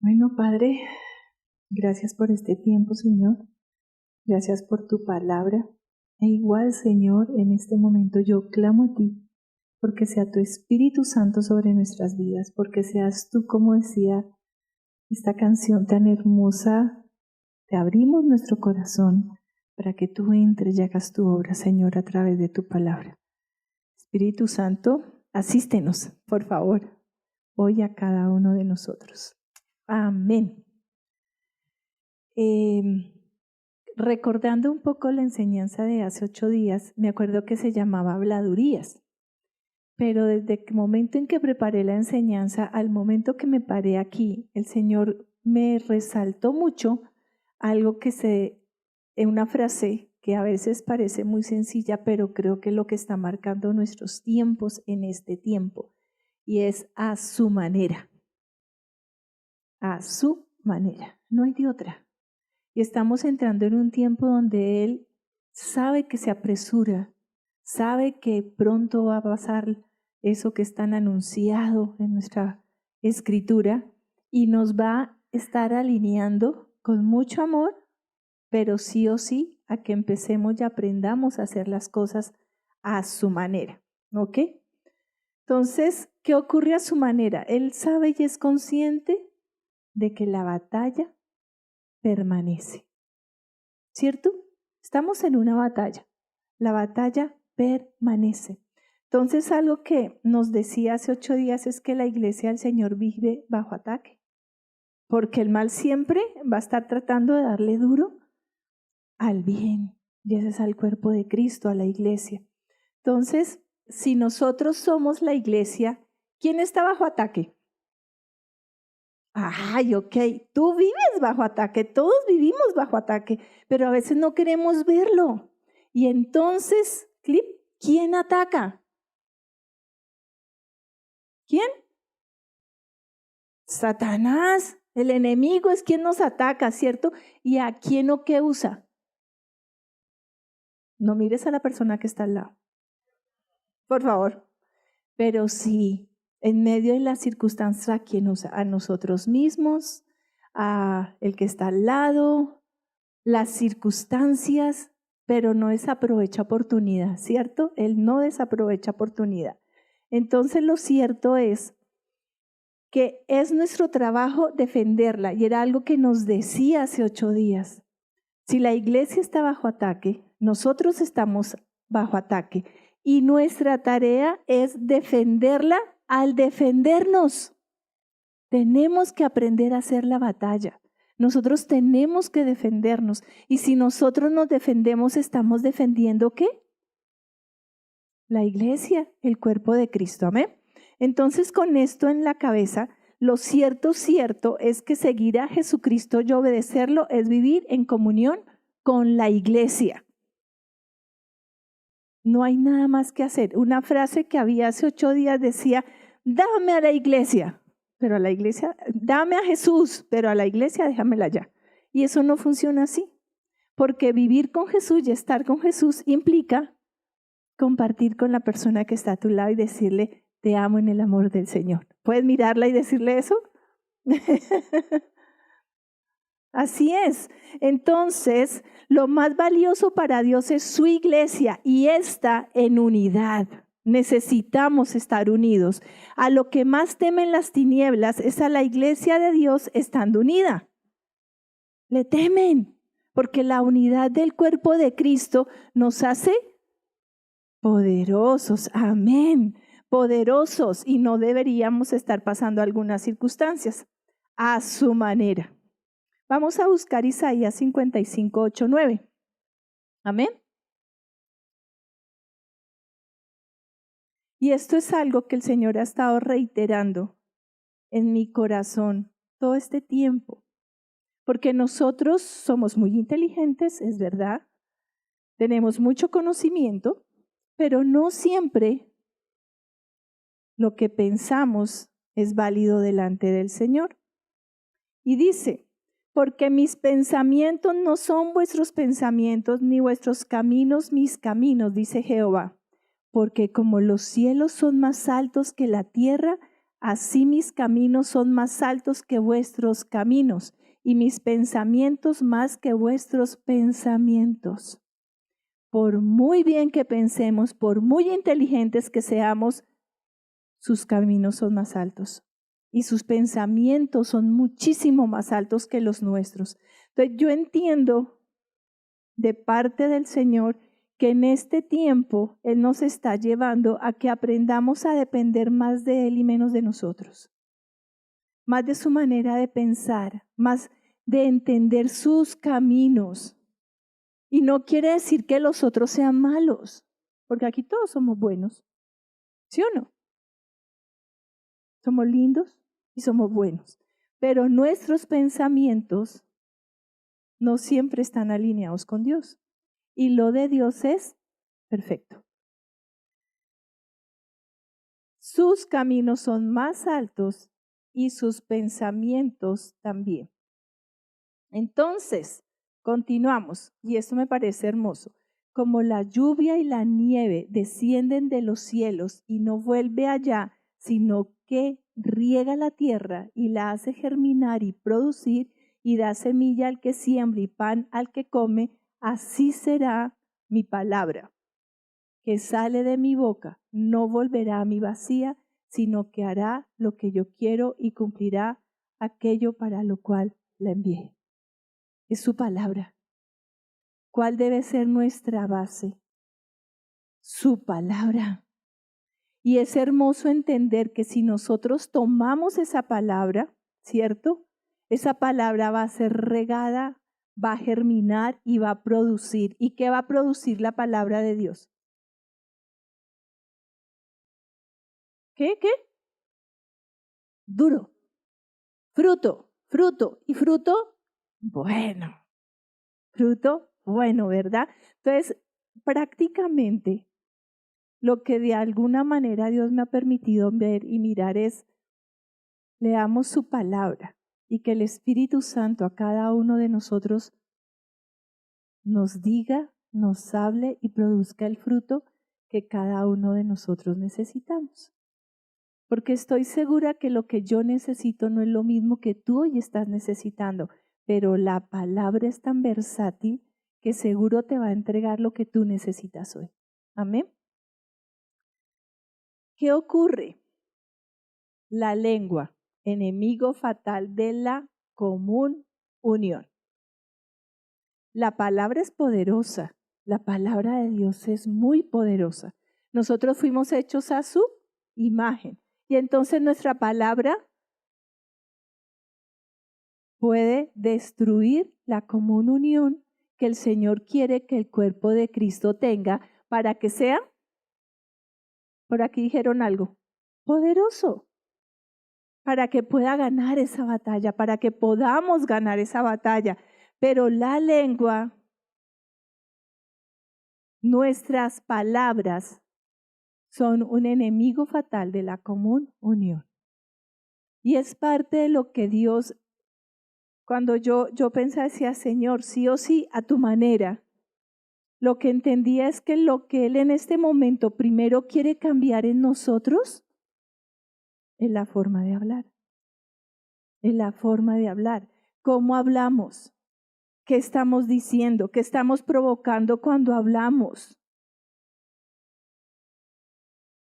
Bueno, Padre, gracias por este tiempo, Señor. Gracias por tu palabra. E igual, Señor, en este momento yo clamo a ti, porque sea tu Espíritu Santo sobre nuestras vidas, porque seas tú, como decía esta canción tan hermosa, te abrimos nuestro corazón para que tú entres y hagas tu obra, Señor, a través de tu palabra. Espíritu Santo, asístenos, por favor, hoy a cada uno de nosotros. Amén. Recordando un poco la enseñanza de hace 8 días, me acuerdo que se llamaba habladurías, pero desde el momento en que preparé la enseñanza al momento que me paré aquí, el Señor me resaltó mucho algo en una frase que a veces parece muy sencilla, pero creo que es lo que está marcando nuestros tiempos en este tiempo, y es a su manera. A su manera, no hay de otra. Y estamos entrando en un tiempo donde Él sabe que se apresura, sabe que pronto va a pasar eso que es tan anunciado en nuestra escritura y nos va a estar alineando con mucho amor, pero sí o sí a que empecemos y aprendamos a hacer las cosas a su manera, ¿ok? Entonces, ¿qué ocurre a su manera? Él sabe y es consciente de que la batalla permanece. ¿Cierto? Estamos en una batalla. La batalla permanece. Entonces, algo que nos decía hace 8 días es que la iglesia del Señor vive bajo ataque, porque el mal siempre va a estar tratando de darle duro al bien, y ese es al cuerpo de Cristo, a la iglesia. Entonces, si nosotros somos la iglesia, ¿quién está bajo ataque? Ay, ok, tú vives bajo ataque, todos vivimos bajo ataque, pero a veces no queremos verlo. Y entonces, ¿quién ataca? ¿Quién? Satanás, el enemigo es quien nos ataca, ¿cierto? ¿Y a quién o qué usa? No mires a la persona que está al lado, por favor. Pero sí, en medio de las circunstancias, ¿a quién usa? A nosotros mismos, a el que está al lado, las circunstancias, pero no desaprovecha oportunidad, ¿cierto? Él no desaprovecha oportunidad. Entonces lo cierto es que es nuestro trabajo defenderla, y era algo que nos decía hace 8 días. Si la iglesia está bajo ataque, nosotros estamos bajo ataque, y nuestra tarea es defenderla al defendernos. Tenemos que aprender a hacer la batalla. Nosotros tenemos que defendernos. Y si nosotros nos defendemos, ¿estamos defendiendo qué? La iglesia, el cuerpo de Cristo. Amén. Entonces, con esto en la cabeza, lo cierto es que seguir a Jesucristo y obedecerlo es vivir en comunión con la iglesia. No hay nada más que hacer. Una frase que había hace 8 días decía, dame a la iglesia. Pero a la iglesia, dame a Jesús, pero a la iglesia déjamela ya. Y eso no funciona así, porque vivir con Jesús y estar con Jesús implica compartir con la persona que está a tu lado y decirle, te amo en el amor del Señor. ¿Puedes mirarla y decirle eso? Así es. Entonces, lo más valioso para Dios es su iglesia y está en unidad. Necesitamos estar unidos. A lo que más temen las tinieblas es a la iglesia de Dios estando unida. Le temen, porque la unidad del cuerpo de Cristo nos hace poderosos. Amén. Poderosos, y no deberíamos estar pasando algunas circunstancias a su manera. Vamos a buscar Isaías 55, 8, 9. Amén. Y esto es algo que el Señor ha estado reiterando en mi corazón todo este tiempo. Porque nosotros somos muy inteligentes, es verdad. Tenemos mucho conocimiento, pero no siempre lo que pensamos es válido delante del Señor. Y dice, porque mis pensamientos no son vuestros pensamientos, ni vuestros caminos mis caminos, dice Jehová. Porque como los cielos son más altos que la tierra, Así mis caminos son más altos que vuestros caminos y mis pensamientos más que vuestros pensamientos. Por muy bien que pensemos, por muy inteligentes que seamos, sus caminos son más altos y sus pensamientos son muchísimo más altos que los nuestros. Entonces yo entiendo de parte del Señor que en este tiempo Él nos está llevando a que aprendamos a depender más de Él y menos de nosotros, más de su manera de pensar, más de entender sus caminos. Y no quiere decir que los otros sean malos, porque aquí todos somos buenos, ¿sí o no? Somos lindos y somos buenos, pero nuestros pensamientos no siempre están alineados con Dios. Y lo de Dios es perfecto. Sus caminos son más altos y sus pensamientos también. Entonces, continuamos, y esto me parece hermoso. Como la lluvia y la nieve descienden de los cielos y no vuelve allá, sino que riega la tierra y la hace germinar y producir y da semilla al que siembra y pan al que come, así será mi palabra que sale de mi boca. No volverá a mí vacía, sino que hará lo que yo quiero y cumplirá aquello para lo cual la envié. Es su palabra. ¿Cuál debe ser nuestra base? Su palabra. Y es hermoso entender que si nosotros tomamos esa palabra, ¿cierto? Esa palabra va a ser regada, va a germinar y va a producir. ¿Y qué va a producir la palabra de Dios? ¿Qué? Duro. Fruto. ¿Y fruto? Bueno. Fruto bueno, ¿verdad? Entonces, prácticamente lo que de alguna manera Dios me ha permitido ver y mirar es, leamos su palabra y que el Espíritu Santo a cada uno de nosotros nos diga, nos hable y produzca el fruto que cada uno de nosotros necesitamos. Porque estoy segura que lo que yo necesito no es lo mismo que tú hoy estás necesitando, pero la palabra es tan versátil que seguro te va a entregar lo que tú necesitas hoy. Amén. ¿Qué ocurre? La lengua, enemigo fatal de la común unión. La palabra es poderosa, la palabra de Dios es muy poderosa. Nosotros fuimos hechos a su imagen y entonces nuestra palabra puede destruir la común unión que el Señor quiere que el cuerpo de Cristo tenga para que sea, por aquí dijeron algo, poderoso, para que pueda ganar esa batalla, para que podamos ganar esa batalla. Pero la lengua, nuestras palabras, son un enemigo fatal de la común unión. Y es parte de lo que Dios, cuando yo pensé, decía, Señor, sí o sí, a tu manera. Lo que entendía es que lo que Él en este momento primero quiere cambiar en nosotros es la forma de hablar. Es la forma de hablar. ¿Cómo hablamos? ¿Qué estamos diciendo? ¿Qué estamos provocando cuando hablamos?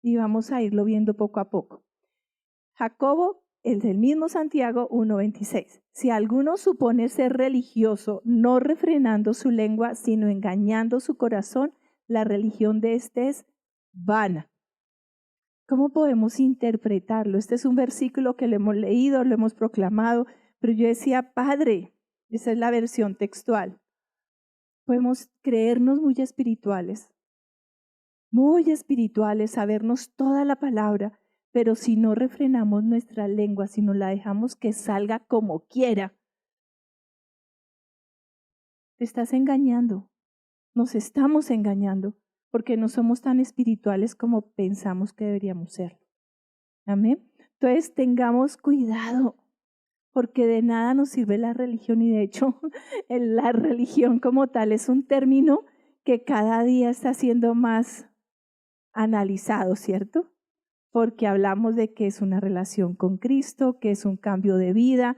Y vamos a irlo viendo poco a poco. Jacobo, el del mismo Santiago 1:26. Si alguno supone ser religioso, no refrenando su lengua, sino engañando su corazón, la religión de éste es vana. ¿Cómo podemos interpretarlo? Este es un versículo que lo hemos leído, lo hemos proclamado, pero yo decía, Padre, esa es la versión textual. Podemos creernos muy espirituales, sabernos toda la palabra, pero si no refrenamos nuestra lengua, si no la dejamos que salga como quiera, te estás engañando, nos estamos engañando, porque no somos tan espirituales como pensamos que deberíamos ser. Amén. Entonces tengamos cuidado, porque de nada nos sirve la religión y de hecho la religión como tal es un término que cada día está siendo más analizado, ¿cierto? porque hablamos de que es una relación con Cristo, que es un cambio de vida,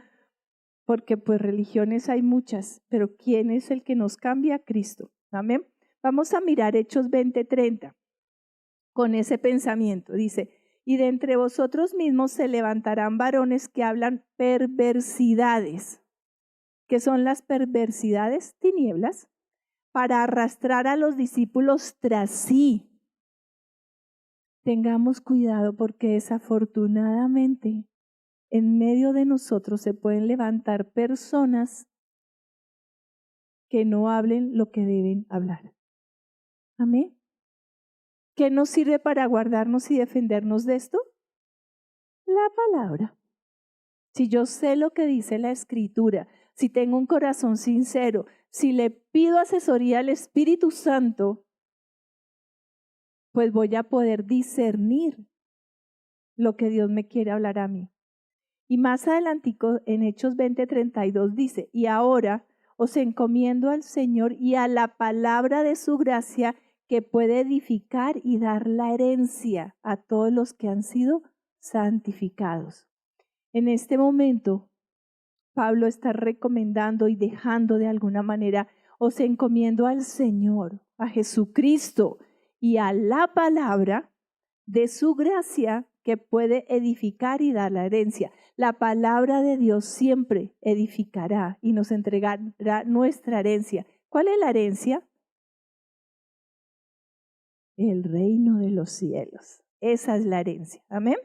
porque pues religiones hay muchas, pero ¿quién es el que nos cambia? Cristo. Amén. Vamos a mirar Hechos 20:30 con ese pensamiento. Dice, y de entre vosotros mismos se levantarán varones que hablan perversidades. ¿Qué son las perversidades? Tinieblas, para arrastrar a los discípulos tras sí. Tengamos cuidado porque desafortunadamente en medio de nosotros se pueden levantar personas que no hablen lo que deben hablar. Amén. ¿Qué nos sirve para guardarnos y defendernos de esto? La palabra. Si yo sé lo que dice la Escritura, si tengo un corazón sincero, si le pido asesoría al Espíritu Santo, pues voy a poder discernir lo que Dios me quiere hablar a mí. Y más adelantico en Hechos 20:32 dice, y ahora os encomiendo al Señor y a la palabra de su gracia que puede edificar y dar la herencia a todos los que han sido santificados. En este momento, Pablo está recomendando y dejando de alguna manera, os encomiendo al Señor, a Jesucristo y a la palabra de su gracia que puede edificar y dar la herencia. La palabra de Dios siempre edificará y nos entregará nuestra herencia. ¿Cuál es la herencia? El reino de los cielos. Esa es la herencia. Amén.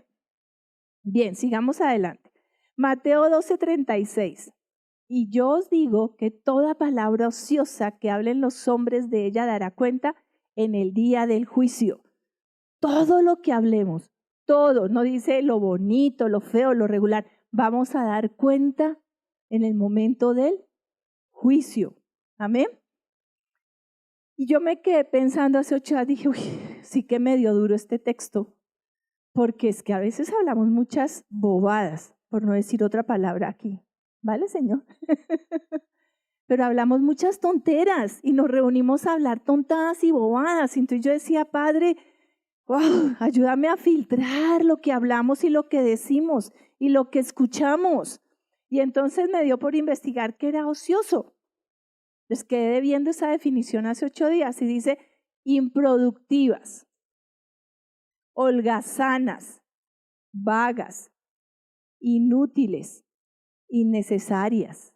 Bien, sigamos adelante. Mateo 12:36. Y yo os digo que toda palabra ociosa que hablen los hombres de ella dará cuenta en el día del juicio. Todo lo que hablemos, todo, no dice lo bonito, lo feo, lo regular, vamos a dar cuenta en el momento del juicio. Amén. Y yo me quedé pensando hace 8 días, dije, uy, sí que medio duro este texto, porque es que a veces hablamos muchas bobadas, por no decir otra palabra aquí. ¿Vale, Señor? Pero hablamos muchas tonteras y nos reunimos a hablar tontadas y bobadas. Entonces yo decía, Padre, wow, ayúdame a filtrar lo que hablamos y lo que decimos y lo que escuchamos. Y entonces me dio por investigar qué era ocioso. Les quedé viendo esa definición hace 8 días y dice improductivas, holgazanas, vagas, inútiles, innecesarias,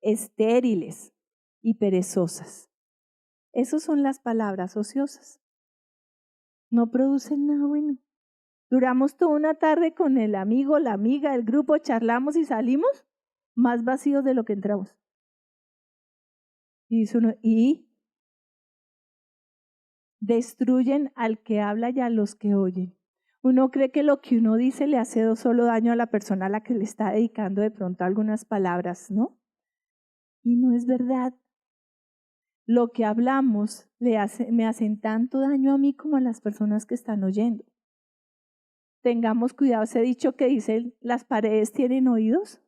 estériles y perezosas. Esas son las palabras ociosas. No producen nada bueno. Duramos toda una tarde con el amigo, la amiga, el grupo, charlamos y salimos más vacíos de lo que entramos. Y dice uno, y destruyen al que habla y a los que oyen. Uno cree que lo que uno dice le hace solo daño a la persona a la que le está dedicando de pronto algunas palabras, ¿no? Y no es verdad. Lo que hablamos me hacen tanto daño a mí como a las personas que están oyendo. Tengamos cuidado, ese dicho que dice, las paredes tienen oídos,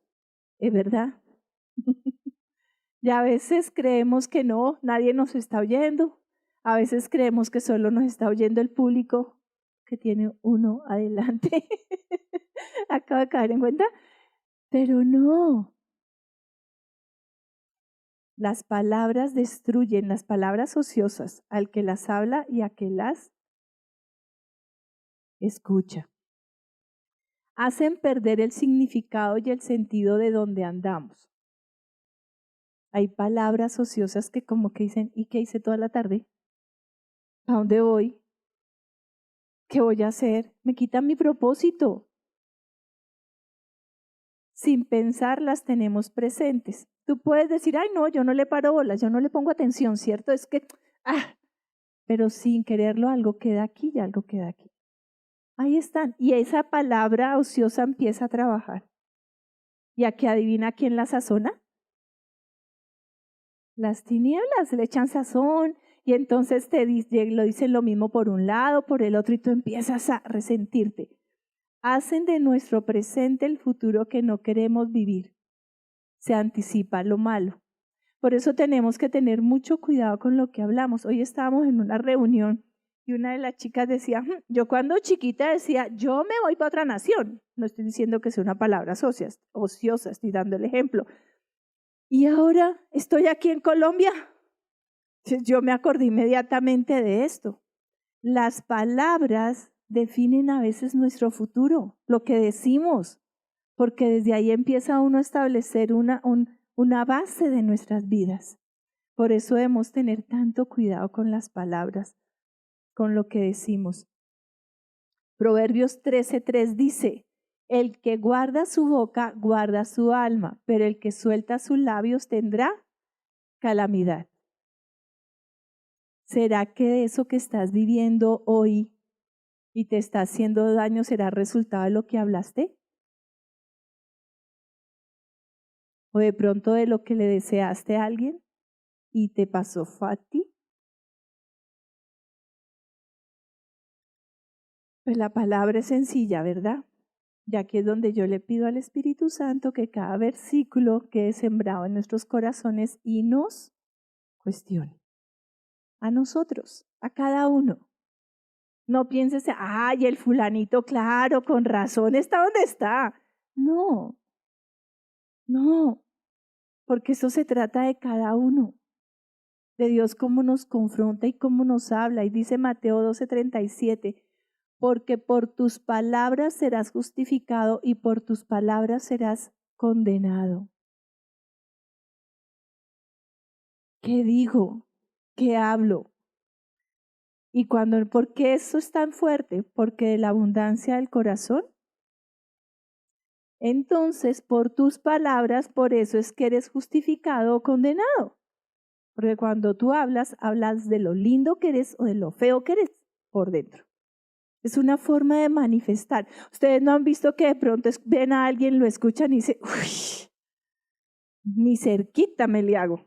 es verdad. Y a veces creemos que no, nadie nos está oyendo. A veces creemos que solo nos está oyendo el público que tiene uno adelante. Acabo de caer en cuenta. Pero no. Las palabras destruyen, las palabras ociosas, al que las habla y a que las escucha. Hacen perder el significado y el sentido de donde andamos. Hay palabras ociosas que como que dicen, ¿y qué hice toda la tarde? ¿A dónde voy? ¿Qué voy a hacer? Me quitan mi propósito. Sin pensar las tenemos presentes. Tú puedes decir, ay no, yo no le paro bolas, yo no le pongo atención, ¿cierto? Es que, pero sin quererlo algo queda aquí y algo queda aquí. Ahí están. Y esa palabra ociosa empieza a trabajar. ¿Y a qué adivina quién la sazona? Las tinieblas le echan sazón y entonces lo dicen lo mismo por un lado, por el otro y tú empiezas a resentirte. Hacen de nuestro presente el futuro que no queremos vivir. Se anticipa lo malo. Por eso tenemos que tener mucho cuidado con lo que hablamos. Hoy estábamos en una reunión Y una de las chicas decía, yo cuando chiquita decía, yo me voy para otra nación. No estoy diciendo que sea una palabra ociosa, estoy dando el ejemplo. Y ahora estoy aquí en Colombia. Yo me acordé inmediatamente de esto. Las palabras definen a veces nuestro futuro, lo que decimos, porque desde ahí empieza uno a establecer una base de nuestras vidas. Por eso debemos tener tanto cuidado con las palabras, con lo que decimos. Proverbios 13:3 dice, el que guarda su boca guarda su alma, pero el que suelta sus labios tendrá calamidad. ¿Será que eso que estás viviendo hoy y te está haciendo daño será resultado de lo que hablaste? ¿O de pronto de lo que le deseaste a alguien y te pasó fue a ti? Pues la palabra es sencilla, ¿verdad? Y aquí es donde yo le pido al Espíritu Santo que cada versículo quede sembrado en nuestros corazones y nos cuestione. A nosotros, a cada uno. No pienses, ay, el fulanito, claro, con razón está donde está. No, porque eso se trata de cada uno, de Dios cómo nos confronta y cómo nos habla. Y dice Mateo 12:37, porque por tus palabras serás justificado y por tus palabras serás condenado. ¿Qué digo? ¿Qué hablo? Y ¿por qué eso es tan fuerte? Porque de la abundancia del corazón. Entonces, por tus palabras, por eso es que eres justificado o condenado. Porque cuando tú hablas de lo lindo que eres o de lo feo que eres por dentro. Es una forma de manifestar. Ustedes no han visto que de pronto ven a alguien, lo escuchan y dicen, uy, ni cerquita me le hago.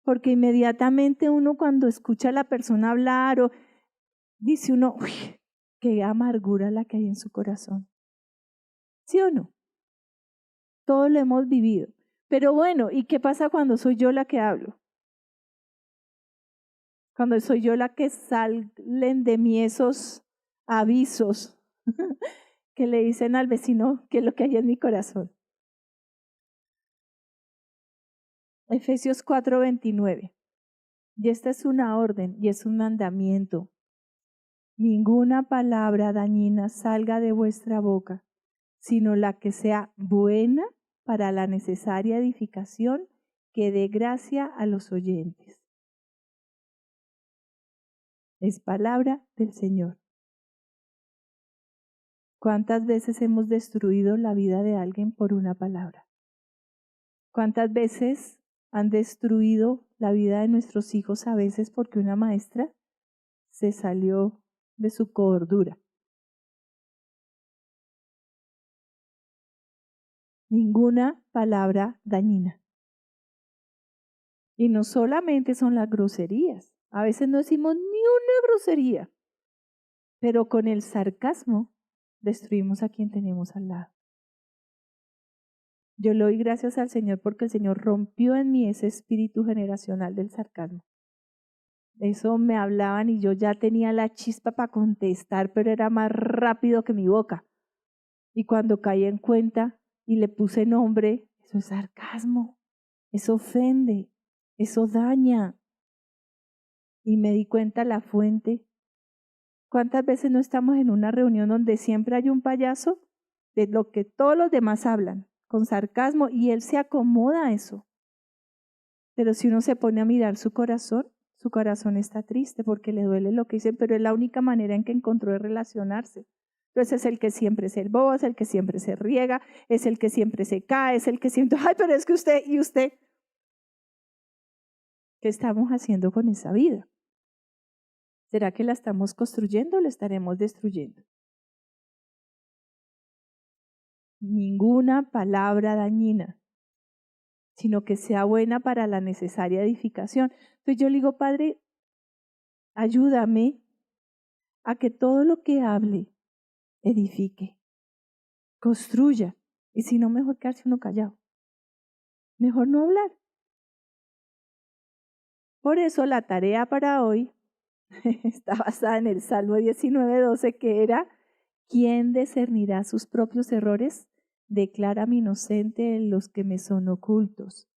Porque inmediatamente uno cuando escucha a la persona hablar o dice uno, uy, qué amargura la que hay en su corazón. ¿Sí o no? Todo lo hemos vivido. Pero bueno, ¿y qué pasa cuando soy yo la que hablo? Cuando soy yo la que salen de mí esos avisos que le dicen al vecino qué es lo que hay en mi corazón. Efesios 4:29. Y esta es una orden y es un mandamiento. Ninguna palabra dañina salga de vuestra boca, sino la que sea buena para la necesaria edificación que dé gracia a los oyentes. Es palabra del Señor. ¿Cuántas veces hemos destruido la vida de alguien por una palabra? ¿Cuántas veces han destruido la vida de nuestros hijos a veces porque una maestra se salió de su cordura? Ninguna palabra dañina. Y no solamente son las groserías. A veces no decimos ni una grosería, pero con el sarcasmo destruimos a quien tenemos al lado. Yo le doy gracias al Señor porque el Señor rompió en mí ese espíritu generacional del sarcasmo. Eso me hablaban y yo ya tenía la chispa para contestar, pero era más rápido que mi boca. Y cuando caí en cuenta y le puse nombre, eso es sarcasmo, eso ofende, eso daña. Y me di cuenta la fuente. ¿Cuántas veces no estamos en una reunión donde siempre hay un payaso de lo que todos los demás hablan, con sarcasmo, y él se acomoda a eso? Pero si uno se pone a mirar su corazón está triste porque le duele lo que dicen, pero es la única manera en que encontró de relacionarse. Entonces es el que siempre es el bobo, es el que siempre se riega, es el que siempre se cae, es el que siempre, ay, pero es que usted, ¿y usted? ¿Qué estamos haciendo con esa vida? ¿Será que la estamos construyendo o la estaremos destruyendo? Ninguna palabra dañina, sino que sea buena para la necesaria edificación. Entonces yo le digo, Padre, ayúdame a que todo lo que hable edifique, construya, y si no, mejor quedarse uno callado. Mejor no hablar. Por eso la tarea para hoy está basada en el Salmo 19:12, que era: ¿quién discernirá sus propios errores? Declárame inocente en los que me son ocultos.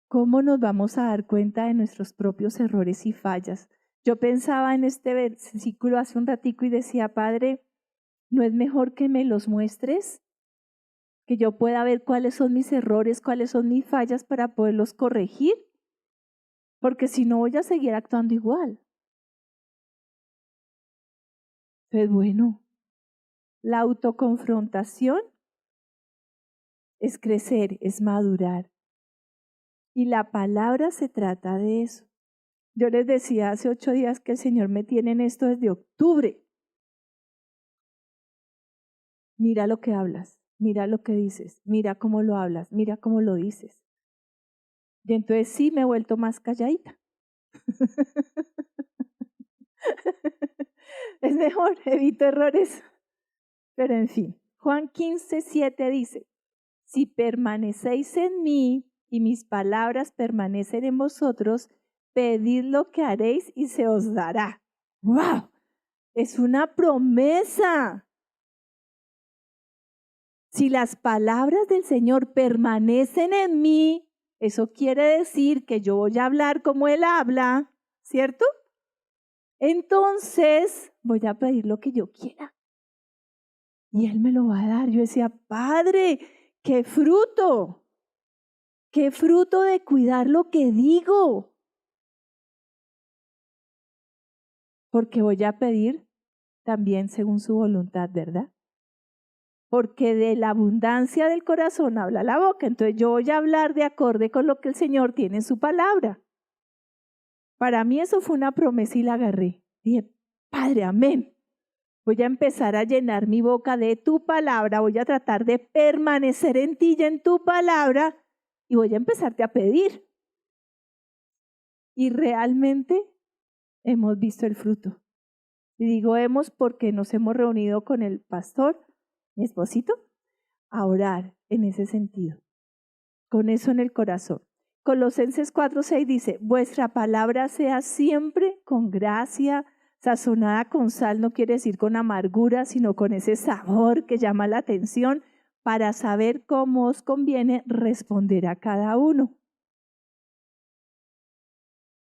¿Cómo nos vamos a dar cuenta de nuestros propios errores y fallas? Yo pensaba en este versículo hace un ratico y decía: Padre, ¿no es mejor que me los muestres? Que yo pueda ver cuáles son mis errores, cuáles son mis fallas para poderlos corregir, porque si no voy a seguir actuando igual. Pues bueno, la autoconfrontación es crecer, es madurar. Y la palabra se trata de eso. Yo les decía hace 8 días que el Señor me tiene en esto desde octubre. Mira lo que hablas, mira lo que dices, mira cómo lo hablas, mira cómo lo dices. Y entonces sí me he vuelto más calladita. Es mejor, evito errores. Pero en fin, Juan 15:7 dice: si permanecéis en mí y mis palabras permanecen en vosotros, pedid lo que haréis y se os dará. ¡Wow! Es una promesa. Si las palabras del Señor permanecen en mí, eso quiere decir que yo voy a hablar como Él habla, ¿cierto? Entonces voy a pedir lo que yo quiera y Él me lo va a dar. Yo decía: Padre, qué fruto de cuidar lo que digo, porque voy a pedir también según su voluntad, ¿verdad? Porque de la abundancia del corazón habla la boca. Entonces yo voy a hablar de acorde con lo que el Señor tiene en su palabra. Para mí eso fue una promesa y la agarré. Dije: Padre, amén. Voy a empezar a llenar mi boca de tu palabra. Voy a tratar de permanecer en ti y en tu palabra. Y voy a empezarte a pedir. Y realmente hemos visto el fruto. Y digo hemos porque nos hemos reunido con el pastor, mi esposito, a orar en ese sentido, con eso en el corazón. Colosenses 4:6 dice: vuestra palabra sea siempre con gracia, sazonada con sal, no quiere decir con amargura, sino con ese sabor que llama la atención, para saber cómo os conviene responder a cada uno.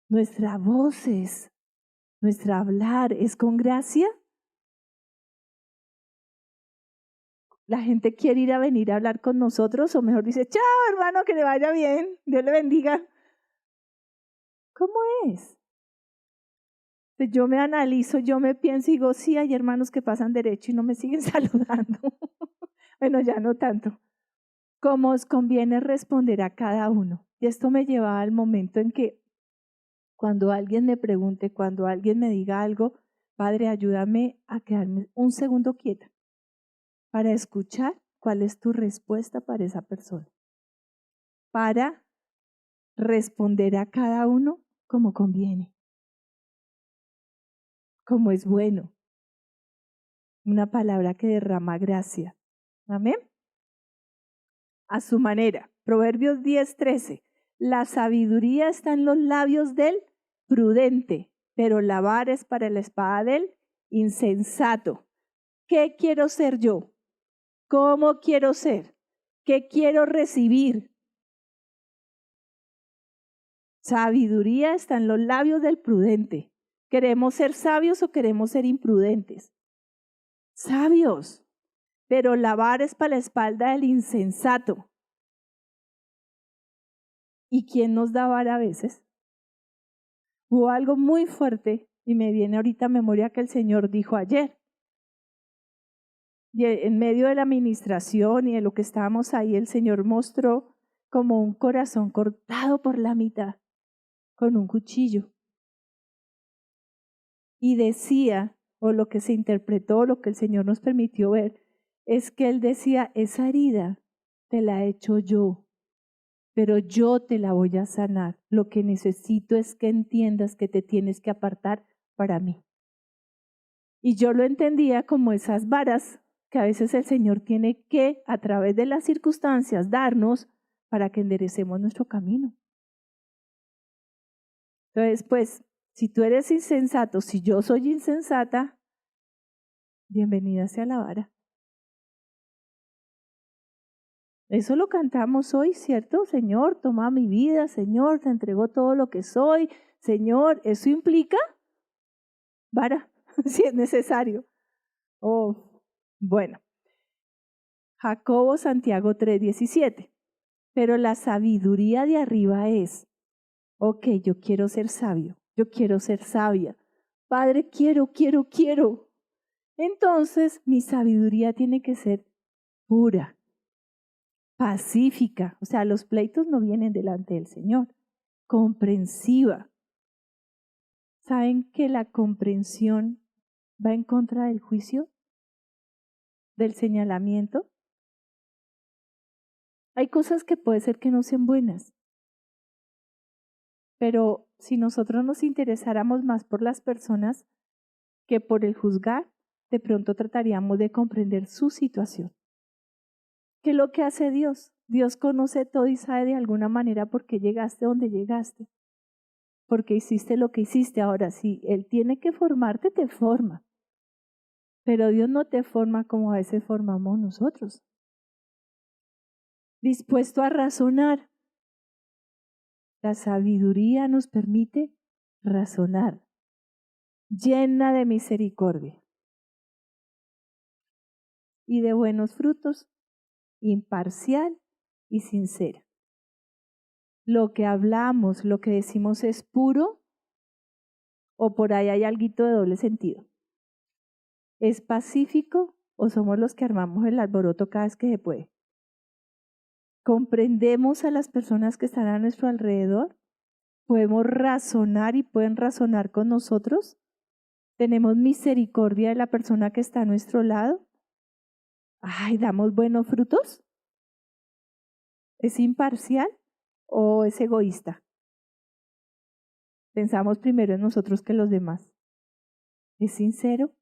Nuestra voz es, nuestra hablar es con gracia. La gente quiere ir a venir a hablar con nosotros, o mejor dice: chao hermano, que le vaya bien, Dios le bendiga. ¿Cómo es? Yo me analizo, yo me pienso y digo: sí, hay hermanos que pasan derecho y no me siguen saludando. Bueno, ya no tanto. Como os conviene responder a cada uno. Y esto me lleva al momento en que cuando alguien me pregunte, cuando alguien me diga algo: Padre, ayúdame a quedarme un segundo quieta para escuchar cuál es tu respuesta para esa persona, para responder a cada uno como conviene, como es bueno. Una palabra que derrama gracia. Amén. A su manera. Proverbios 10:13. La sabiduría está en los labios del prudente, pero la vara es para la espada del insensato. ¿Qué quiero ser yo? ¿Cómo quiero ser? ¿Qué quiero recibir? Sabiduría está en los labios del prudente. ¿Queremos ser sabios o queremos ser imprudentes? Sabios. Pero la vara es para la espalda del insensato. ¿Y quién nos da vara a veces? Hubo algo muy fuerte y me viene ahorita a memoria que el Señor dijo ayer. Y en medio de la administración y de lo que estábamos ahí, el Señor mostró como un corazón cortado por la mitad con un cuchillo. Y decía, o lo que se interpretó, lo que el Señor nos permitió ver, es que Él decía: esa herida te la he hecho yo, pero yo te la voy a sanar. Lo que necesito es que entiendas que te tienes que apartar para mí. Y yo lo entendía como esas varas que a veces el Señor tiene que, a través de las circunstancias, darnos para que enderecemos nuestro camino. Entonces, pues, Si tú eres insensato, si yo soy insensata, bienvenida sea la vara. Eso lo cantamos hoy, ¿cierto? Señor, toma mi vida, Señor, te entrego todo lo que soy, Señor, eso implica vara, si es necesario. Oh, bueno. Jacobo Santiago 3:17. Pero la sabiduría de arriba es, ok, yo quiero ser sabio, yo quiero ser sabia. Padre, quiero. Entonces, mi sabiduría tiene que ser pura, pacífica. O sea, los pleitos no vienen delante del Señor. Comprensiva. ¿Saben que la comprensión va en contra del juicio? ¿Del señalamiento? Hay cosas que puede ser que no sean buenas, pero si nosotros nos interesáramos más por las personas que por el juzgar, de pronto trataríamos de comprender su situación. ¿Qué es lo que hace Dios? Dios conoce todo y sabe de alguna manera por qué llegaste donde llegaste, por qué hiciste lo que hiciste. Ahora, si Él tiene que formarte, te forma, pero Dios no te forma como a veces formamos nosotros. Dispuesto a razonar. La sabiduría nos permite razonar, llena de misericordia y de buenos frutos, imparcial y sincera. Lo que hablamos, lo que decimos es puro o por ahí hay algo de doble sentido. ¿Es pacífico o somos los que armamos el alboroto cada vez que se puede? ¿Comprendemos a las personas que están a nuestro alrededor? ¿Podemos razonar y pueden razonar con nosotros? ¿Tenemos misericordia de la persona que está a nuestro lado? Ay, ¿damos buenos frutos? ¿Es imparcial o es egoísta? Pensamos primero en nosotros que en los demás. ¿Es sincero?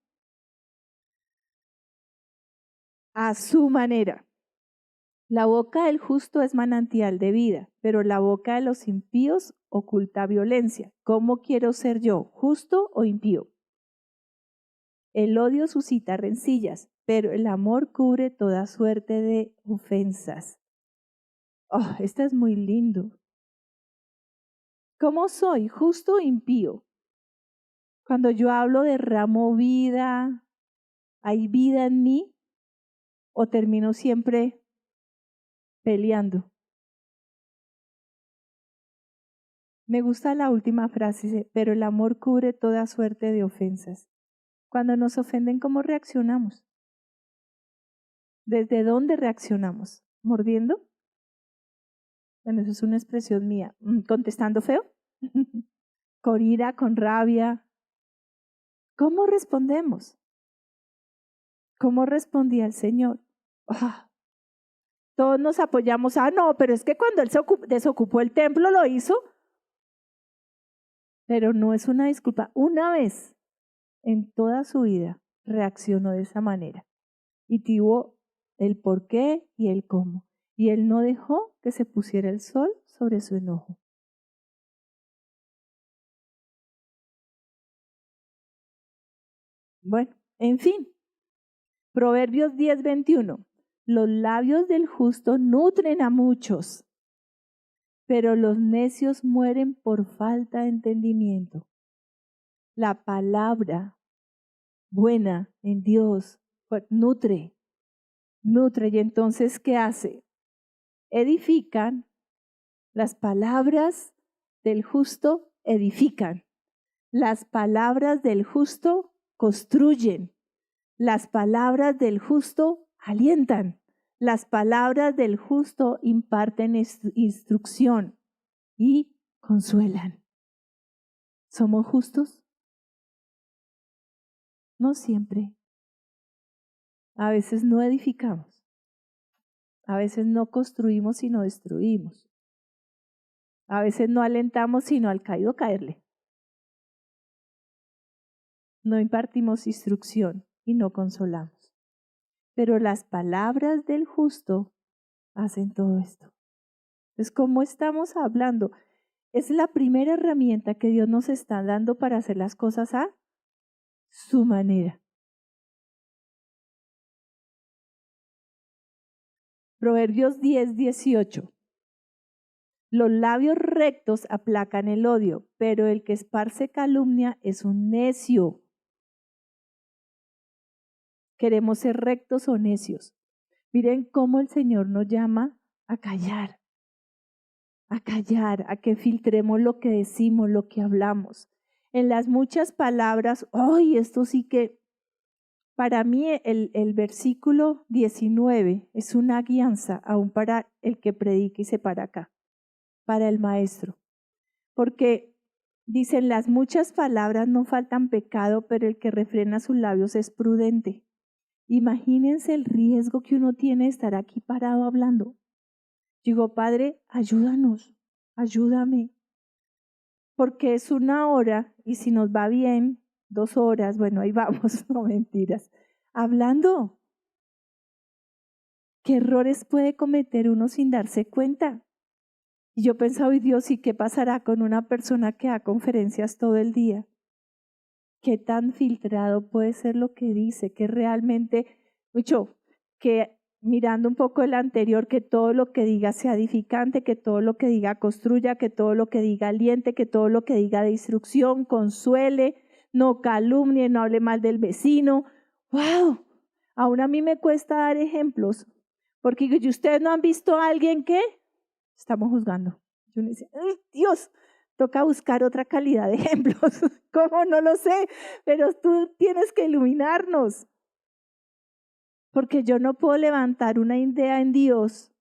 A su manera. La boca del justo es manantial de vida, pero la boca de los impíos oculta violencia. ¿Cómo quiero ser yo, justo o impío? El odio suscita rencillas, pero el amor cubre toda suerte de ofensas. Oh, esto es muy lindo. ¿Cómo soy, justo o impío? Cuando yo hablo derramo vida, ¿hay vida en mí? ¿O termino siempre peleando? Me gusta la última frase, dice, pero el amor cubre toda suerte de ofensas. Cuando nos ofenden, ¿cómo reaccionamos? ¿Desde dónde reaccionamos? ¿Mordiendo? Bueno, eso es una expresión mía. ¿Contestando feo? ¿Con ira, con rabia? ¿Cómo respondemos? ¿Cómo respondía el Señor? Ah, todos nos apoyamos. No, pero es que cuando Él se desocupó el templo lo hizo. Pero no es una disculpa. Una vez en toda su vida reaccionó de esa manera y tuvo el por qué y el cómo. Y Él no dejó que se pusiera el sol sobre su enojo. Bueno, en fin, Proverbios 10:21. Los labios del justo nutren a muchos, pero los necios mueren por falta de entendimiento. La palabra buena en Dios nutre. Y entonces, ¿qué hace? Edifican. Las palabras del justo edifican. Las palabras del justo construyen. Las palabras del justo alientan. Las palabras del justo imparten instrucción y consuelan. ¿Somos justos? No siempre. A veces no edificamos. A veces no construimos sino destruimos. A veces no alentamos sino al caído caerle. No impartimos instrucción y no consolamos. Pero las palabras del justo hacen todo esto. Entonces, ¿cómo estamos hablando? Es la primera herramienta que Dios nos está dando para hacer las cosas a su manera. Proverbios 10:18. Los labios rectos aplacan el odio, pero el que esparce calumnia es un necio. ¿Queremos ser rectos o necios? Miren cómo el Señor nos llama a callar, a que filtremos lo que decimos, lo que hablamos. En las muchas palabras, ¡ay! Esto sí que, para mí el versículo 19 es una guianza aún para el que predica y se para acá, para el maestro. Porque dicen, las muchas palabras no faltan pecado, pero el que refrena sus labios es prudente. Imagínense el riesgo que uno tiene de estar aquí parado hablando. Digo, Padre, ayúdanos, ayúdame. Porque es 1 hora y si nos va bien, 2 horas, bueno, ahí vamos, no mentiras. Hablando. ¿Qué errores puede cometer uno sin darse cuenta? Y yo pensaba, hoy Dios, ¿y qué pasará con una persona que da conferencias todo el día? ¿Qué tan filtrado puede ser lo que dice? Que realmente, mucho, que mirando un poco el anterior, que todo lo que diga sea edificante, que todo lo que diga construya, que todo lo que diga aliente, que todo lo que diga de instrucción, consuele, no calumnie, no hable mal del vecino. ¡Wow! Aún a mí me cuesta dar ejemplos, porque ¿y ustedes no han visto a alguien que estamos juzgando? Yo me dice, ¡ay, Dios! Toca buscar otra calidad de ejemplos. ¿Cómo? No lo sé, pero tú tienes que iluminarnos. Porque yo no puedo levantar una idea en Dios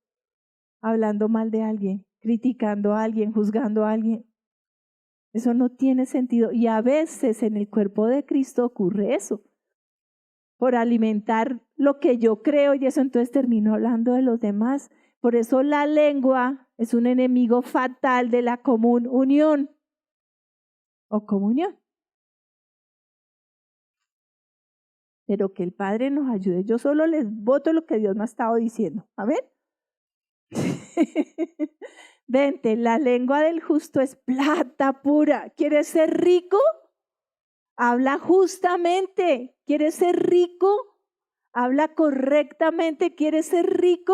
hablando mal de alguien, criticando a alguien, juzgando a alguien. Eso no tiene sentido. Y a veces en el cuerpo de Cristo ocurre eso. Por alimentar lo que yo creo y eso entonces termino hablando de los demás. Por eso la lengua es un enemigo fatal de la común unión o comunión. Pero que el Padre nos ayude. Yo solo les boto lo que Dios me ha estado diciendo. ¿Amén? Vente, la lengua del justo es plata pura. ¿Quieres ser rico? Habla justamente. ¿Quieres ser rico? Habla correctamente. ¿Quieres ser rico?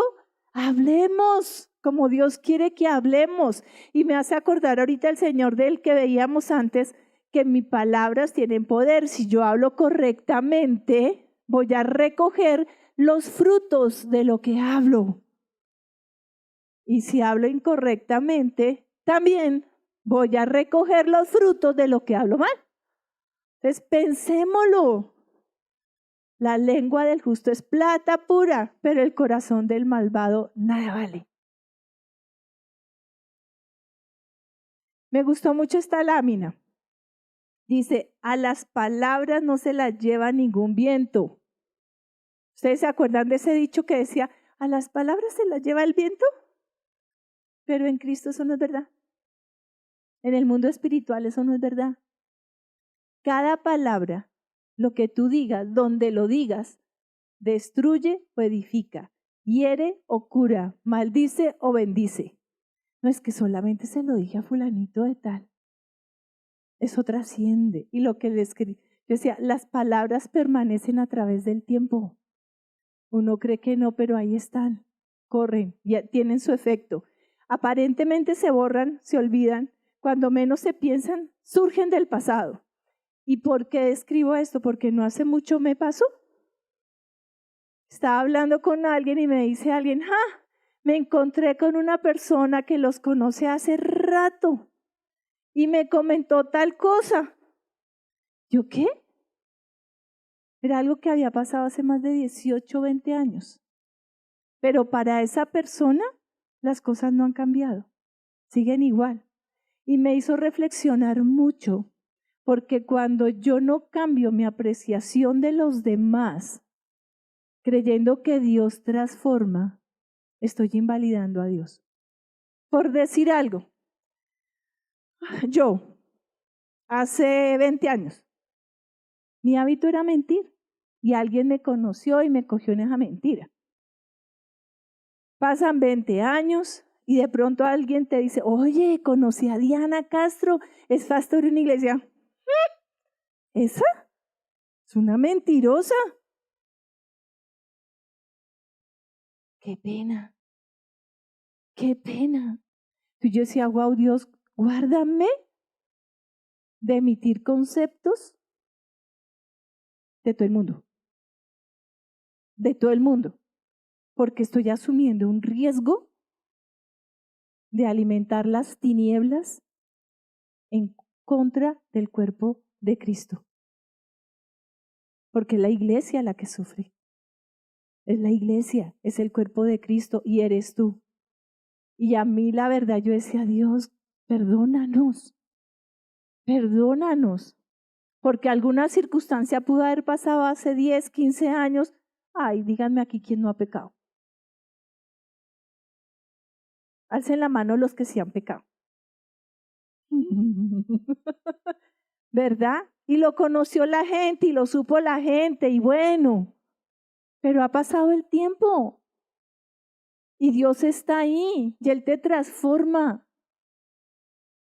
Hablemos como Dios quiere que hablemos. Y me hace acordar ahorita el Señor del que veíamos antes, que mis palabras tienen poder. Si yo hablo correctamente, voy a recoger los frutos de lo que hablo. Y si hablo incorrectamente, también voy a recoger los frutos de lo que hablo mal. Entonces, pensémoslo. La lengua del justo es plata pura, pero el corazón del malvado nada vale. Me gustó mucho esta lámina. Dice, a las palabras no se las lleva ningún viento. ¿Ustedes se acuerdan de ese dicho que decía, a las palabras se las lleva el viento? Pero en Cristo eso no es verdad. En el mundo espiritual eso no es verdad. Cada palabra, lo que tú digas, donde lo digas, destruye o edifica, hiere o cura, maldice o bendice. No es que solamente se lo dije a fulanito de tal. Eso trasciende. Y lo que le escribí, yo decía, las palabras permanecen a través del tiempo. Uno cree que no, pero ahí están, corren, ya tienen su efecto. Aparentemente se borran, se olvidan, cuando menos se piensan, surgen del pasado. ¿Y por qué escribo esto? Porque no hace mucho me pasó. Estaba hablando con alguien y me dice alguien, me encontré con una persona que los conoce hace rato y me comentó tal cosa. ¿Yo qué? Era algo que había pasado hace más de 18, 20 años. Pero para esa persona las cosas no han cambiado, siguen igual. Y me hizo reflexionar mucho, porque cuando yo no cambio mi apreciación de los demás, creyendo que Dios transforma, estoy invalidando a Dios. Por decir algo, yo, hace 20 años, mi hábito era mentir y alguien me conoció y me cogió en esa mentira. Pasan 20 años y de pronto alguien te dice, oye, conocí a Diana Castro, es pastor en una iglesia. ¿Esa? Es una mentirosa. Qué pena, qué pena. Y yo decía, wow, Dios, guárdame de emitir conceptos de todo el mundo. De todo el mundo. Porque estoy asumiendo un riesgo de alimentar las tinieblas en contra del cuerpo de Cristo. Porque es la iglesia la que sufre. Es la iglesia, es el cuerpo de Cristo y eres tú. Y a mí la verdad yo decía, Dios, perdónanos, perdónanos. Porque alguna circunstancia pudo haber pasado hace 10, 15 años. Ay, díganme aquí quién no ha pecado. Alcen la mano los que sí han pecado. ¿Verdad? Y lo conoció la gente y lo supo la gente y bueno, pero ha pasado el tiempo y Dios está ahí y Él te transforma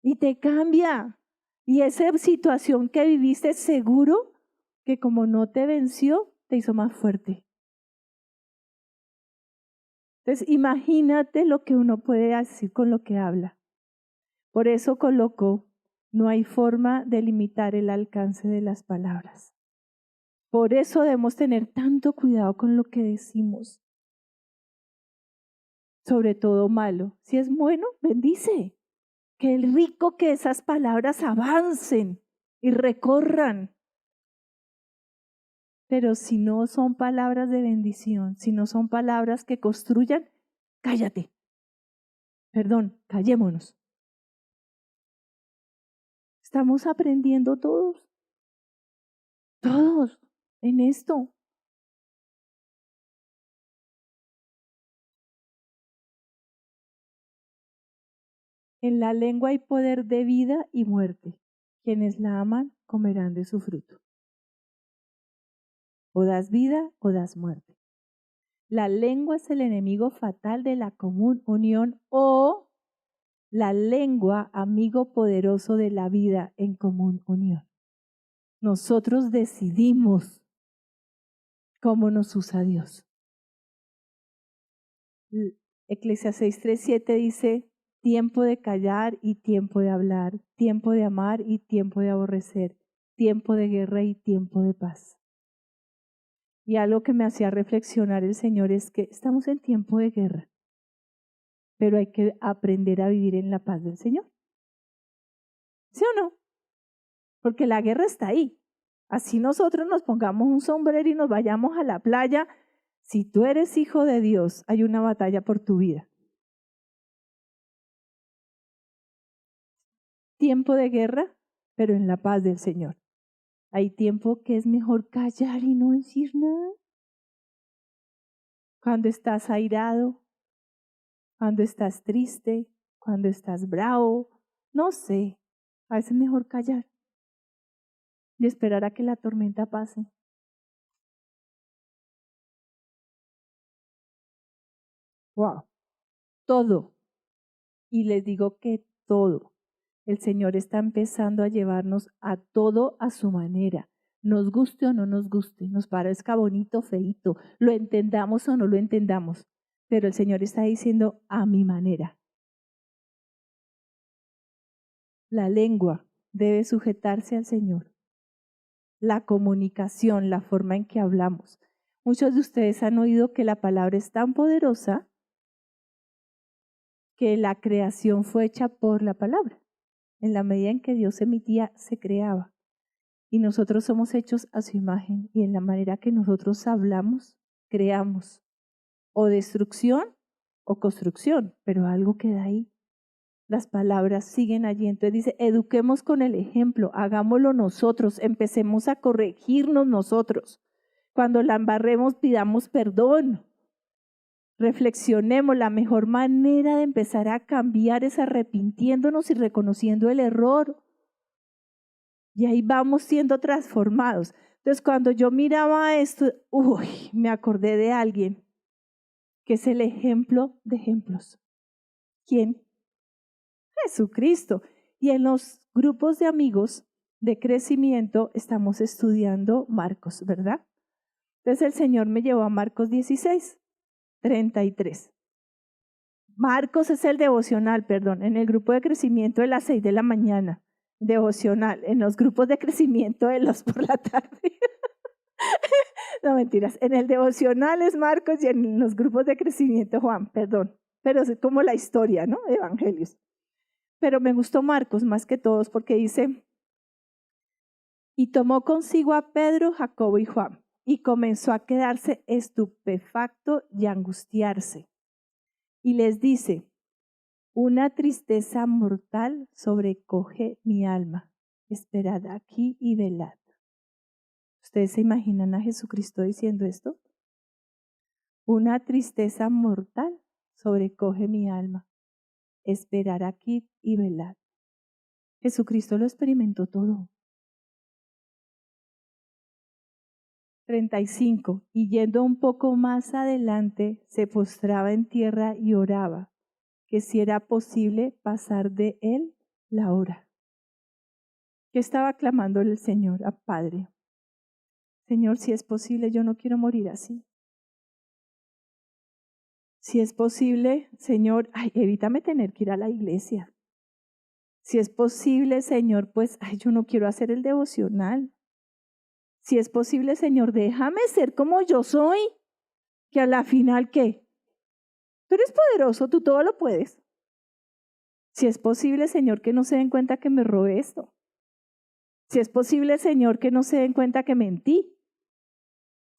y te cambia. Y esa situación que viviste seguro que como no te venció, te hizo más fuerte. Entonces imagínate lo que uno puede decir con lo que habla. Por eso colocó, no hay forma de limitar el alcance de las palabras. Por eso debemos tener tanto cuidado con lo que decimos. Sobre todo malo. Si es bueno, bendice. Que el rico que esas palabras avancen y recorran. Pero si no son palabras de bendición, si no son palabras que construyan, cállate. Perdón, callémonos. Estamos aprendiendo todos en esto. En la lengua hay poder de vida y muerte. Quienes la aman comerán de su fruto. O das vida o das muerte. La lengua es el enemigo fatal de la común unión o la lengua amigo poderoso de la vida en común unión. Nosotros decidimos cómo nos usa Dios. Eclesiastés 3:7 dice, tiempo de callar y tiempo de hablar, tiempo de amar y tiempo de aborrecer, tiempo de guerra y tiempo de paz. Y algo que me hacía reflexionar el Señor es que estamos en tiempo de guerra, pero hay que aprender a vivir en la paz del Señor. ¿Sí o no? Porque la guerra está ahí. Así nosotros nos pongamos un sombrero y nos vayamos a la playa. Si tú eres hijo de Dios, hay una batalla por tu vida. Tiempo de guerra, pero en la paz del Señor. Hay tiempo que es mejor callar y no decir nada. Cuando estás airado, cuando estás triste, cuando estás bravo, no sé. A veces es mejor callar y esperar a que la tormenta pase. Wow, todo. Y les digo que todo. El Señor está empezando a llevarnos a todo a su manera. Nos guste o no nos guste, nos parezca bonito o feíto, lo entendamos o no lo entendamos. Pero el Señor está diciendo a mi manera. La lengua debe sujetarse al Señor. La comunicación, la forma en que hablamos. Muchos de ustedes han oído que la palabra es tan poderosa que la creación fue hecha por la palabra. En la medida en que Dios emitía, se creaba. Y nosotros somos hechos a su imagen. Y en la manera que nosotros hablamos, creamos. O destrucción o construcción, pero algo queda ahí. Las palabras siguen allí. Entonces dice, eduquemos con el ejemplo, hagámoslo nosotros, empecemos a corregirnos nosotros. Cuando la embarremos, pidamos perdón. Reflexionemos, la mejor manera de empezar a cambiar es arrepintiéndonos y reconociendo el error. Y ahí vamos siendo transformados. Entonces, cuando yo miraba esto, me acordé de alguien que es el ejemplo de ejemplos. ¿Quién? Jesucristo. Y en los grupos de amigos de crecimiento estamos estudiando Marcos, ¿verdad? Entonces el Señor me llevó a Marcos 16, 33. Marcos es el devocional, perdón, en el grupo de crecimiento de las 6 de la mañana, devocional, en los grupos de crecimiento de los por la tarde. No, mentiras, en el devocional es Marcos y en los grupos de crecimiento Juan, perdón, pero es como la historia, ¿no? Evangelios. Pero me gustó Marcos más que todos porque dice, y tomó consigo a Pedro, Jacobo y Juan, y comenzó a quedarse estupefacto y angustiarse. Y les dice, una tristeza mortal sobrecoge mi alma. Esperad aquí y velad. ¿Ustedes se imaginan a Jesucristo diciendo esto? Una tristeza mortal sobrecoge mi alma. Esperar aquí y velad. Jesucristo lo experimentó todo. 35. Y yendo un poco más adelante, se postraba en tierra y oraba, que si era posible pasar de él la hora. ¿Qué estaba clamando el Señor a Padre? Señor, si es posible, yo no quiero morir así. Si es posible, Señor, evítame tener que ir a la iglesia. Si es posible, Señor, pues, yo no quiero hacer el devocional. Si es posible, Señor, déjame ser como yo soy, que a la final, ¿qué? Tú eres poderoso, tú todo lo puedes. Si es posible, Señor, que no se den cuenta que me robé esto. Si es posible, Señor, que no se den cuenta que mentí.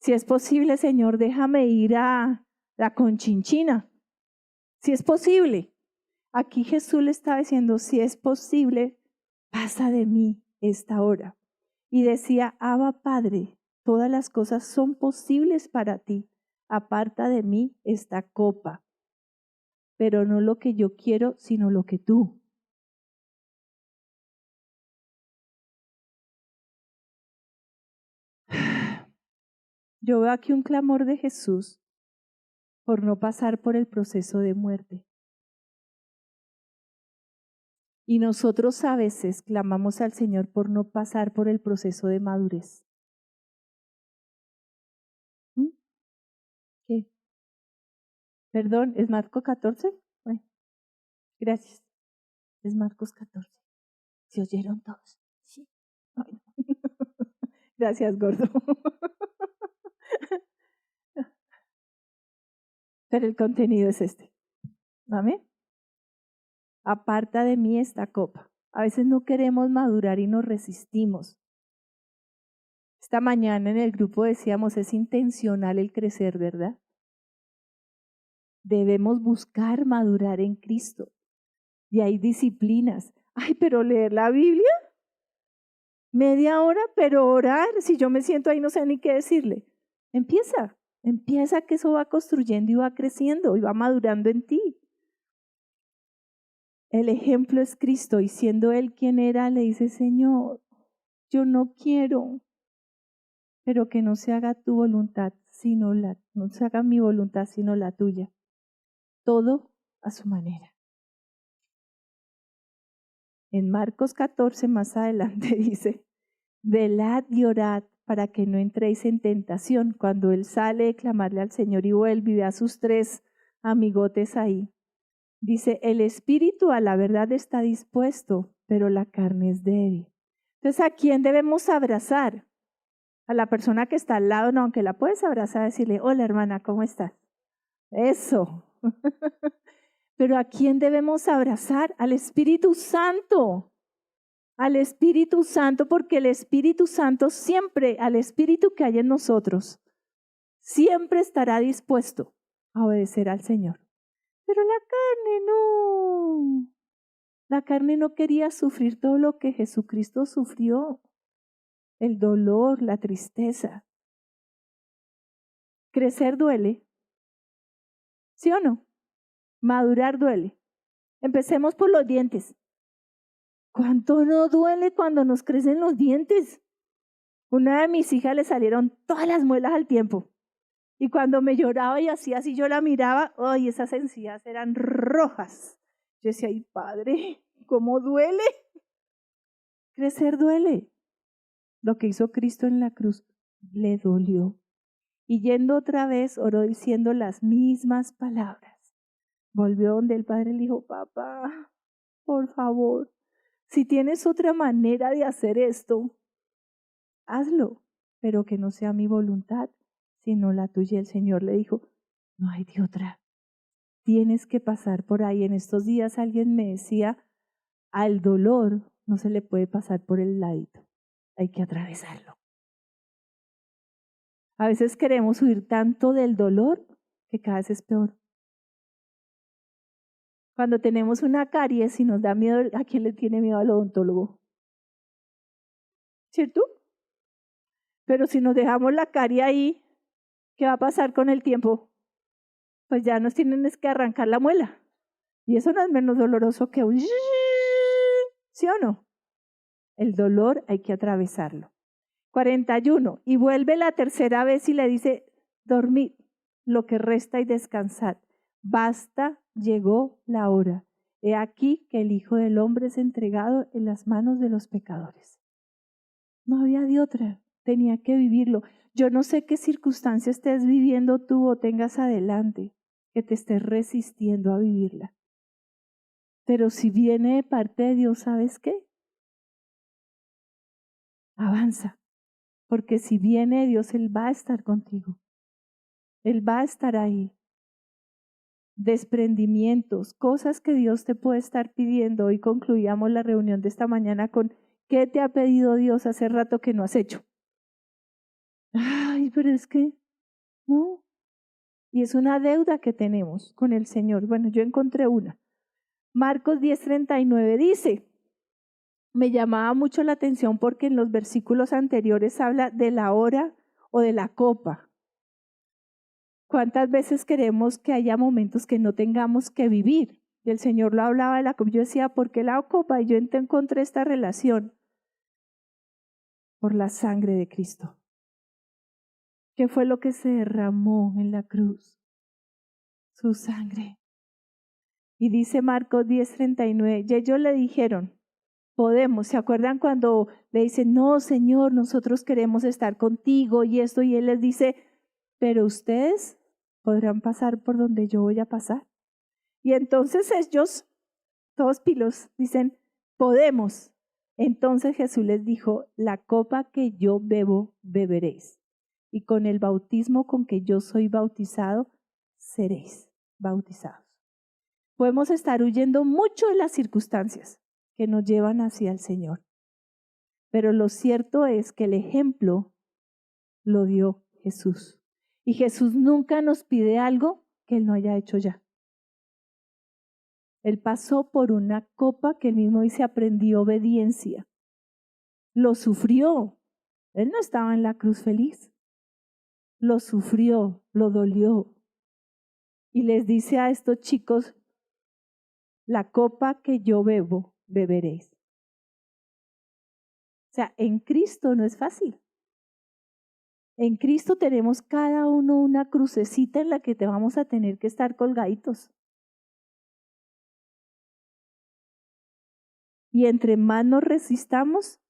Si es posible, Señor, déjame ir a la Conchinchina. Si es posible. Aquí Jesús le estaba diciendo, si es posible, pasa de mí esta hora. Y decía, Abba Padre, todas las cosas son posibles para ti. Aparta de mí esta copa. Pero no lo que yo quiero, sino lo que tú. Yo veo aquí un clamor de Jesús por no pasar por el proceso de muerte. Y nosotros a veces clamamos al Señor por no pasar por el proceso de madurez. ¿Qué? Perdón, ¿es Marcos 14? Bueno, gracias. Es Marcos 14. ¿Se oyeron todos? Sí. Bueno. Gracias, gordo. Pero el contenido es este. Amén. Aparta de mí esta copa. A veces no queremos madurar y nos resistimos. Esta mañana en el grupo decíamos, es intencional el crecer, ¿verdad? Debemos buscar madurar en Cristo. Y hay disciplinas. Pero leer la Biblia, media hora, pero orar, si yo me siento ahí no sé ni qué decirle. Empieza que eso va construyendo y va creciendo y va madurando en ti. El ejemplo es Cristo y siendo Él quien era, le dice, Señor, yo no quiero, pero que no se haga tu voluntad, no se haga mi voluntad, sino la tuya. Todo a su manera. En Marcos 14, más adelante dice, velad y orad para que no entréis en tentación. Cuando él sale de clamarle al Señor y vuelve y ve a sus 3 amigotes ahí. Dice, el espíritu a la verdad está dispuesto, pero la carne es débil. Entonces, ¿a quién debemos abrazar? A la persona que está al lado, no, aunque la puedes abrazar, decirle, hola hermana, ¿cómo estás? Eso. Pero ¿a quién debemos abrazar? Al Espíritu Santo. Al Espíritu Santo, porque el Espíritu Santo siempre, al Espíritu que hay en nosotros, siempre estará dispuesto a obedecer al Señor. Pero la carne no. La carne no quería sufrir todo lo que Jesucristo sufrió. El dolor, la tristeza. Crecer duele. ¿Sí o no? Madurar duele. Empecemos por los dientes. ¿Cuánto no duele cuando nos crecen los dientes? Una de mis hijas le salieron todas las muelas al tiempo. Y cuando me lloraba y hacía así, yo la miraba, ¡ay! Esas encías eran rojas. Yo decía, ay Padre, ¿cómo duele? Crecer duele. Lo que hizo Cristo en la cruz le dolió. Y yendo otra vez, oró diciendo las mismas palabras. Volvió donde el Padre le dijo, papá, por favor, si tienes otra manera de hacer esto, hazlo, pero que no sea mi voluntad, sino la tuya. El Señor le dijo, no hay de otra. Tienes que pasar por ahí. En estos días alguien me decía, al dolor no se le puede pasar por el ladito, hay que atravesarlo. A veces queremos huir tanto del dolor que cada vez es peor. Cuando tenemos una caries y nos da miedo, ¿a quién le tiene miedo al odontólogo? ¿Cierto? Pero si nos dejamos la carie ahí, ¿qué va a pasar con el tiempo? Pues ya nos tienen que arrancar la muela. Y eso no es menos doloroso que un ¿sí o no? El dolor hay que atravesarlo. 41. Y vuelve la tercera vez y le dice, dormid lo que resta y descansad. Basta, llegó la hora. He aquí que el Hijo del Hombre es entregado en las manos de los pecadores. No había de otra, tenía que vivirlo. Yo no sé qué circunstancia estés viviendo tú o tengas adelante, que te estés resistiendo a vivirla. Pero si viene de parte de Dios, ¿sabes qué? Avanza. Porque si viene de Dios, Él va a estar contigo. Él va a estar ahí. Desprendimientos, cosas que Dios te puede estar pidiendo. Hoy concluíamos la reunión de esta mañana con ¿qué te ha pedido Dios hace rato que no has hecho? Ay, pero es que no. Y es una deuda que tenemos con el Señor. Bueno, yo encontré una. Marcos 10:39 dice, me llamaba mucho la atención porque en los versículos anteriores habla de la hora o de la copa. ¿Cuántas veces queremos que haya momentos que no tengamos que vivir? Y el Señor lo hablaba de la copa. Yo decía, ¿por qué la copa? Y yo encontré esta relación por la sangre de Cristo. ¿Qué fue lo que se derramó en la cruz? Su sangre. Y dice Marcos 10:39, y ellos le dijeron, podemos, ¿se acuerdan cuando le dicen, no, Señor, nosotros queremos estar contigo y esto? Y Él les dice, pero ustedes podrán pasar por donde yo voy a pasar. Y entonces ellos, todos pilos, dicen, podemos. Entonces Jesús les dijo, la copa que yo bebo, beberéis. Y con el bautismo con que yo soy bautizado, seréis bautizados. Podemos estar huyendo mucho de las circunstancias que nos llevan hacia el Señor. Pero lo cierto es que el ejemplo lo dio Jesús. Y Jesús nunca nos pide algo que Él no haya hecho ya. Él pasó por una copa que Él mismo dice aprendió obediencia. Lo sufrió. Él no estaba en la cruz feliz. Lo sufrió, lo dolió. Y les dice a estos chicos, la copa que yo bebo, beberéis. O sea, en Cristo no es fácil. En Cristo tenemos cada uno una crucecita en la que te vamos a tener que estar colgaditos. Y entre más nos resistamos,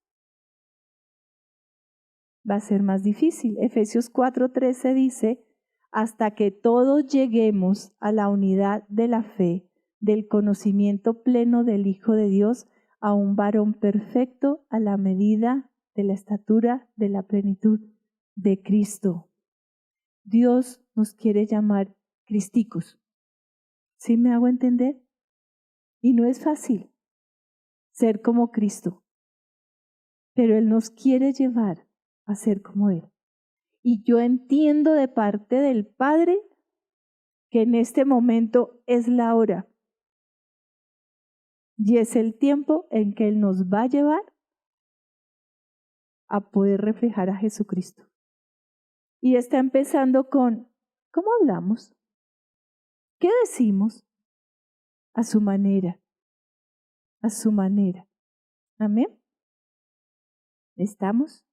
va a ser más difícil. Efesios 4:13 dice, hasta que todos lleguemos a la unidad de la fe, del conocimiento pleno del Hijo de Dios, a un varón perfecto a la medida de la estatura de la plenitud de Cristo. Dios nos quiere llamar cristicos. ¿Sí me hago entender? Y no es fácil ser como Cristo, pero Él nos quiere llevar a ser como Él. Y yo entiendo de parte del Padre que en este momento es la hora y es el tiempo en que Él nos va a llevar a poder reflejar a Jesucristo. Y está empezando con, ¿cómo hablamos? ¿Qué decimos? A su manera, a su manera. Amén. ¿Estamos?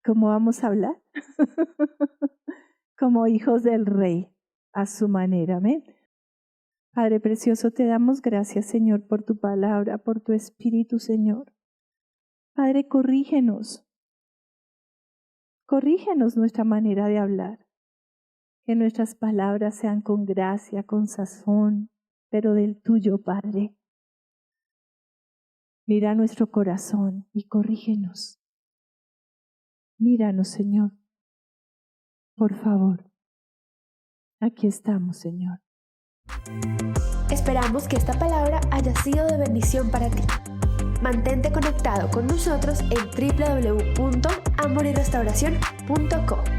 ¿Cómo vamos a hablar? Como hijos del Rey, a su manera. Amén. Padre precioso, te damos gracias, Señor, por tu palabra, por tu Espíritu, Señor. Padre, corrígenos nuestra manera de hablar. Que nuestras palabras sean con gracia, con sazón, pero del tuyo, Padre. Mira nuestro corazón y corrígenos. Míranos, Señor. Por favor. Aquí estamos, Señor. Esperamos que esta palabra haya sido de bendición para ti. Mantente conectado con nosotros en www.amoryrestauracion.co.